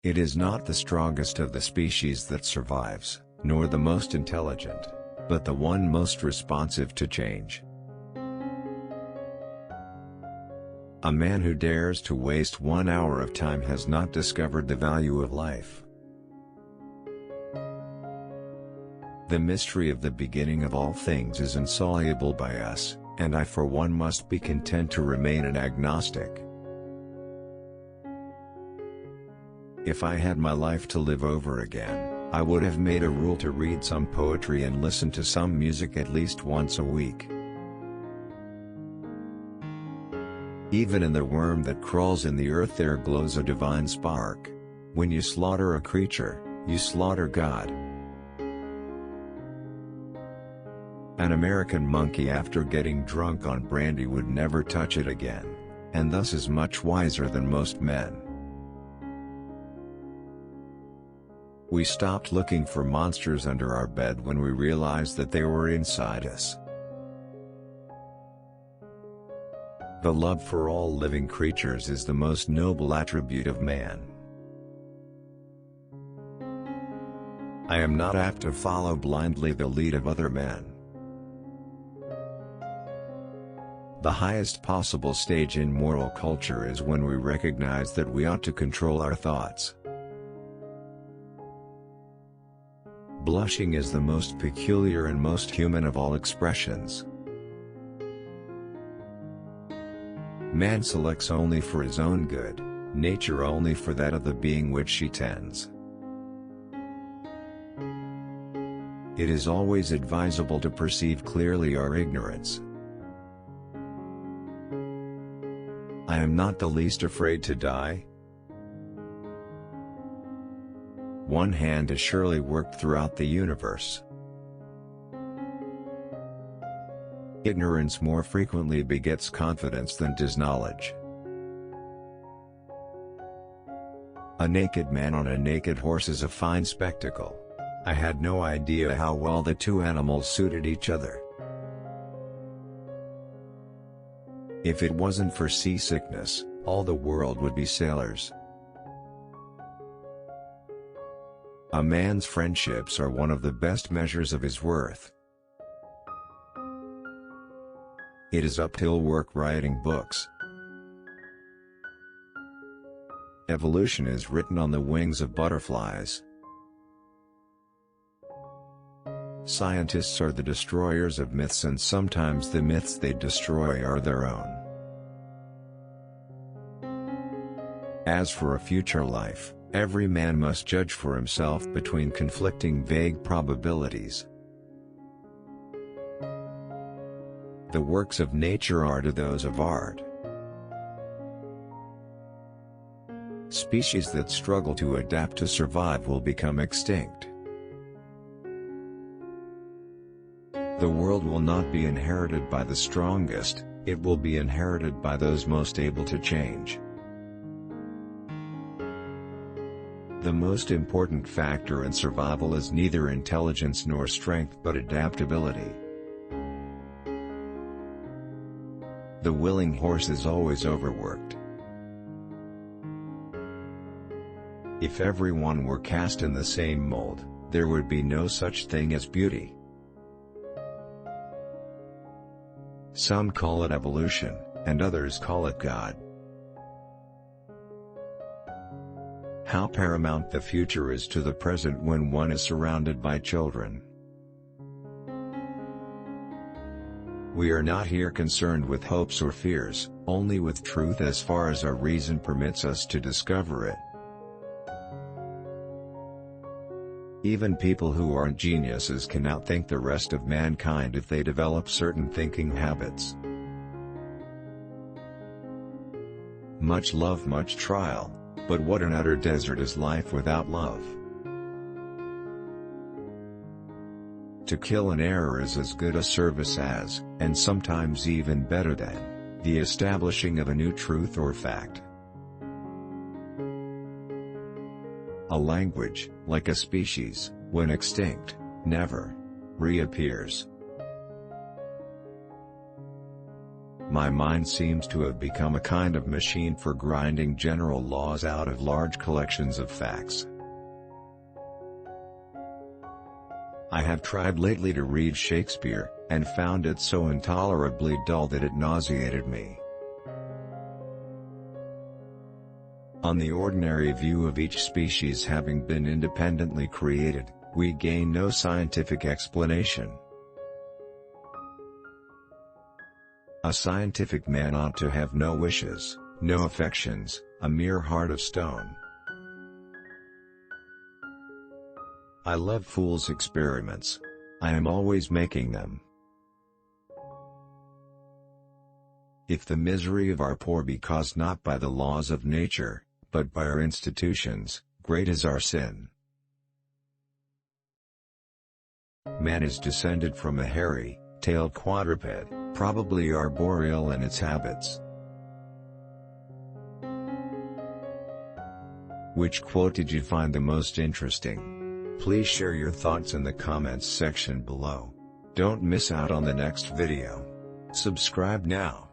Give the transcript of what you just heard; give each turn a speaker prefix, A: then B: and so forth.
A: It is not the strongest of the species that survives, nor the most intelligent, but the one most responsive to change. A man who dares to waste 1 hour of time has not discovered the value of life. The mystery of the beginning of all things is insoluble by us, and I for one must be content to remain an agnostic. If I had my life to live over again, I would have made a rule to read some poetry and listen to some music at least once a week. Even in the worm that crawls in the earth there glows a divine spark. When you slaughter a creature, you slaughter God. An American monkey after getting drunk on brandy would never touch it again, and thus is much wiser than most men. We stopped looking for monsters under our bed when we realized that they were inside us. The love for all living creatures is the most noble attribute of man. I am not apt to follow blindly the lead of other men. The highest possible stage in moral culture is when we recognize that we ought to control our thoughts. Blushing is the most peculiar and most human of all expressions. Man selects only for his own good, nature only for that of the being which she tends. It is always advisable to perceive clearly our ignorance. I am not the least afraid to die. One hand has surely worked throughout the universe. Ignorance more frequently begets confidence than does knowledge. A naked man on a naked horse is a fine spectacle. I had no idea how well the two animals suited each other. If it wasn't for seasickness, all the world would be sailors. A man's friendships are one of the best measures of his worth. It is uphill work writing books. Evolution is written on the wings of butterflies. Scientists are the destroyers of myths, and sometimes the myths they destroy are their own. As for a future life, every man must judge for himself between conflicting vague probabilities. The works of nature are to those of art. Species that struggle to adapt to survive will become extinct. The world will not be inherited by the strongest, it will be inherited by those most able to change. The most important factor in survival is neither intelligence nor strength but adaptability. The willing horse is always overworked. If everyone were cast in the same mold, there would be no such thing as beauty. Some call it evolution, and others call it God. How paramount the future is to the present when one is surrounded by children. We are not here concerned with hopes or fears, only with truth as far as our reason permits us to discover it. Even people who aren't geniuses can outthink the rest of mankind if they develop certain thinking habits. Much love, much trial, but what an utter desert is life without love. To kill an error is as good a service as, and sometimes even better than, the establishing of a new truth or fact. A language, like a species, when extinct, never reappears. My mind seems to have become a kind of machine for grinding general laws out of large collections of facts. I have tried lately to read Shakespeare, and found it so intolerably dull that it nauseated me. On the ordinary view of each species having been independently created, we gain no scientific explanation. A scientific man ought to have no wishes, no affections, a mere heart of stone. I love fools' experiments. I am always making them. If the misery of our poor be caused not by the laws of nature, but by our institutions, great is our sin. Man is descended from a hairy-tailed quadruped, probably arboreal in its habits. Which quote did you find the most interesting? Please share your thoughts in the comments section below. Don't miss out on the next video. Subscribe now.